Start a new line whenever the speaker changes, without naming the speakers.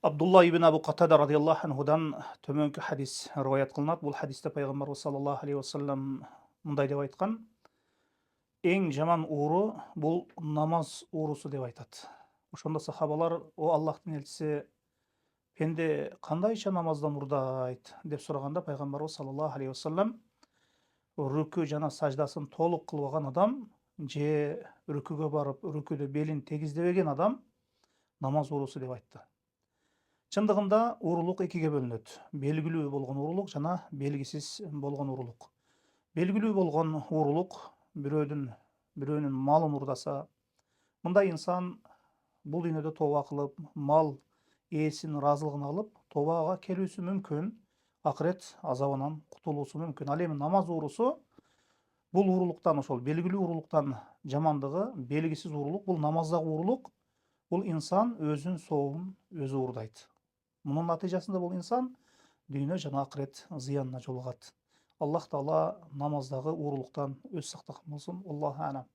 Абдулла ибн Абу Катада радиаллаху анхудан төменгі хадис риwayat кылынат. Бұл хадисте пайғамбарыбыз саллаллаху алейхи вассалам мындай деп айтқан: ең жаман уыры бұл намаз уырысы деп айтады. Ошонда сахабалар: о Аллахтың елшісі, пенде қандайша намаздан урдайт деп сұрағанда, пайғамбарыбыз саллаллаху алейхи вассалам: рүкү жана саждасын толық кылып алган адам же рүкүгө барып рүкүдө белин тегиздебеген адам намаз уурусу деп айтты. Чындыгында уурулук экиге бөлүнөт: белгилүү болгон уурулук жана белгисиз болгон уурулук. Белгилүү болгон уурулук бирөөнүн малын урдаса, мындай инсан бул дүйнөдө тооба кылып, мал ээсинин ыраазылыгын алып, тообага келүүсү мүмкүн, акырет азабынан кутулуусу мүмкүн. Ал эми намаз уурусу бул уурулуктан, ошол белгилүү уурулуктан жамандыгы, белгисиз уурулук бул намаздагы уурулук. Бул инсан өзүнүн сообун өзү уурдайт. Мунун натыйжасында бул инсан дүйнө жана акырет зыянына жолугат. Аллах Таала намаздагы уурулуктан өз сактаган болсун. Аллаху а'лам.